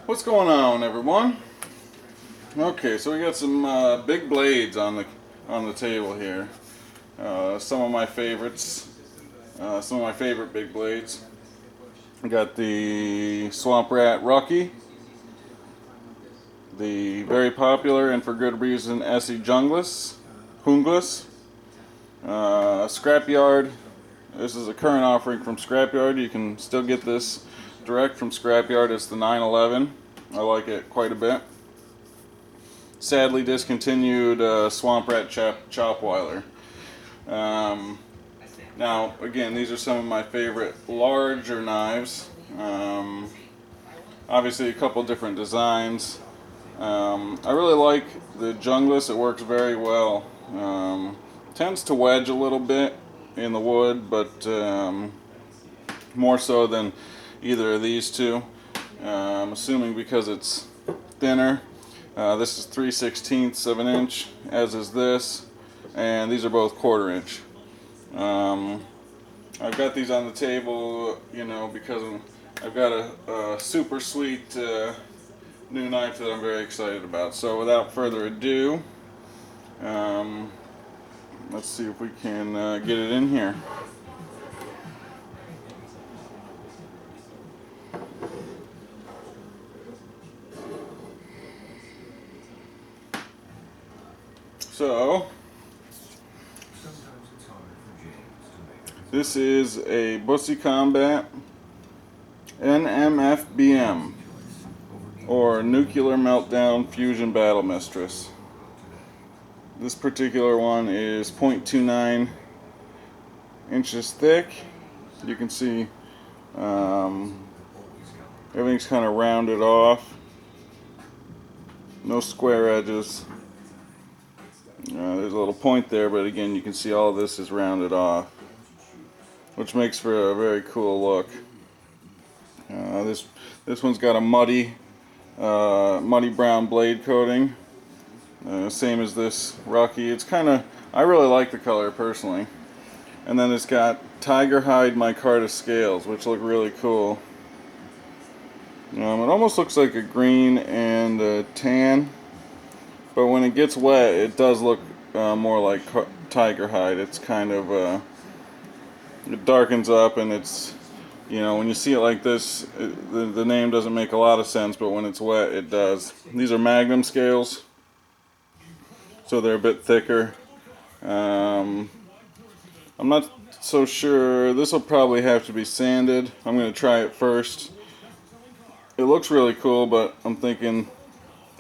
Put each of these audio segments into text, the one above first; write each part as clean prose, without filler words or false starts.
What's going on, everyone? Okay, so we got some big blades on the table here. Some of my favorites, some of my favorite big blades. We got the Swamp Rat Rucki, the very popular and for good reason ESEE junglas, scrapyard. This is a current offering from Scrapyard. You can still get this direct from Scrapyard. It's the 911. I like it quite a bit. Sadly discontinued Swamp Rat chopweiler. Now, again, these are some of my favorite larger knives. Obviously, a couple different designs. I really like the junglas. It works very well. Tends to wedge a little bit in the wood, but more so than either of these two. I'm assuming because it's thinner. This is 3/16 of an inch, as is this, and these are both 1/4 inch. I've got these on the table, because I've got a super sweet new knife that I'm very excited about. So without further ado, let's see if we can get it in here. So, this is a Busse Combat NMFBM, or Nuclear Meltdown Fusion Battle Mistress. This particular one is 0.29 inches thick. You can see everything's kind of rounded off. No square edges. There's a little point there, but again, you can see all of this is rounded off, which makes for a very cool look. This one's got a muddy brown blade coating, same as this Rucki. It's I really like the color personally. And then it's got tiger hide micarta scales, which look really cool. It almost looks like a green and a tan. But when it gets wet, it does look more like tiger hide. It's it darkens up, and it's, when you see it like this, the name doesn't make a lot of sense, but when it's wet, it does. These are magnum scales, so they're a bit thicker. I'm not so sure. This will probably have to be sanded. I'm going to try it first. It looks really cool, but I'm thinking,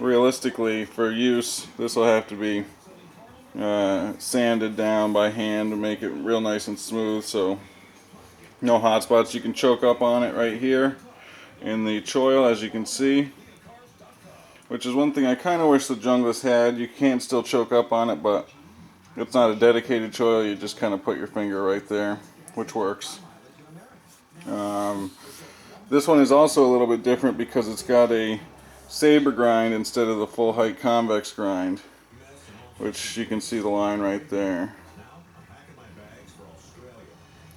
realistically, for use, this will have to be sanded down by hand to make it real nice and smooth, so no hot spots. You can choke up on it right here in the choil, as you can see, which is one thing I kind of wish the junglas had. You can still choke up on it, but it's not a dedicated choil. You just kind of put your finger right there, which works. This one is also a little bit different because it's got a saber grind instead of the full height convex grind, which you can see the line right there,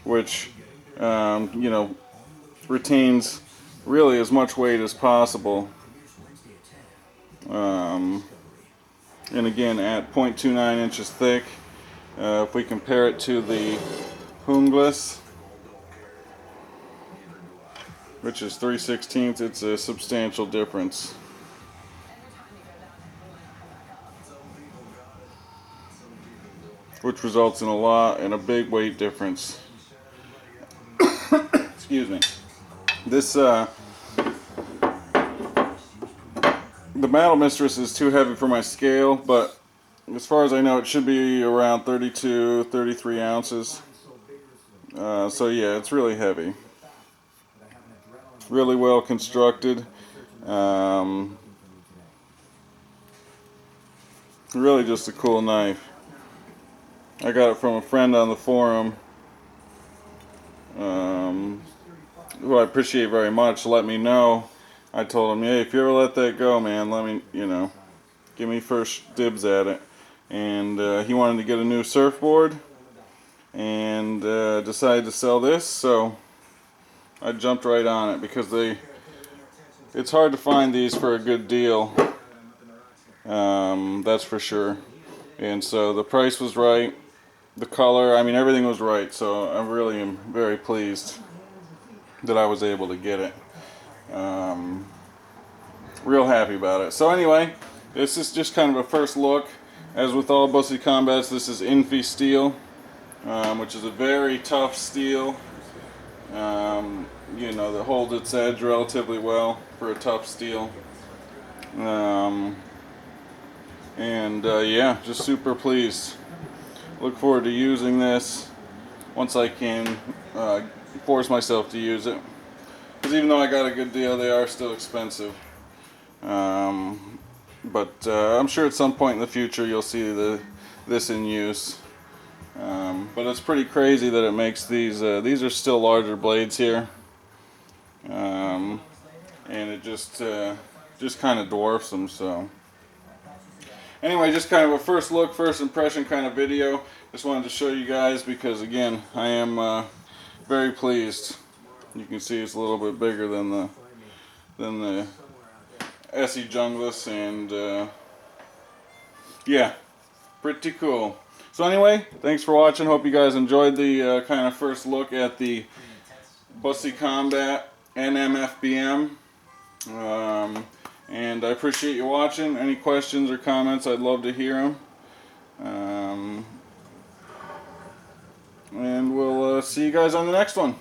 which retains really as much weight as possible, and again at 0.29 inches thick. If we compare it to the junglas, which is 3/16, it's a substantial difference. Which results in a big weight difference. Excuse me. This, the Battle Mistress is too heavy for my scale, but as far as I know, it should be around 32, 33 ounces. So yeah, it's really heavy. Really well constructed. Really just a cool knife. I got it from a friend on the forum, who I appreciate very much. Let me know. I told him, hey, if you ever let that go, man, let me, give me first dibs at it. And he wanted to get a new surfboard, and decided to sell this, so I jumped right on it because it's hard to find these for a good deal. That's for sure. And so the price was right, the color, I mean everything was right. So I really am very pleased that I was able to get it. Real happy about it. So anyway, this is just kind of a first look. As with all Busse Combats, this is INFI steel, which is a very tough steel. You know, that holds its edge relatively well for a tough steel. Yeah, just super pleased. Look forward to using this once I can force myself to use it. Because even though I got a good deal, they are still expensive. But I'm sure at some point in the future you'll see this in use. But it's pretty crazy that it makes these. These are still larger blades here, and it just kind of dwarfs them. So anyway, just kind of a first look, first impression kind of video. Just wanted to show you guys because again, I am very pleased. You can see it's a little bit bigger than the ESEE junglas, and yeah, pretty cool. So anyway, thanks for watching. Hope you guys enjoyed the kind of first look at the Busse Combat NMFBM. And I appreciate you watching. Any questions or comments, I'd love to hear them. And we'll see you guys on the next one.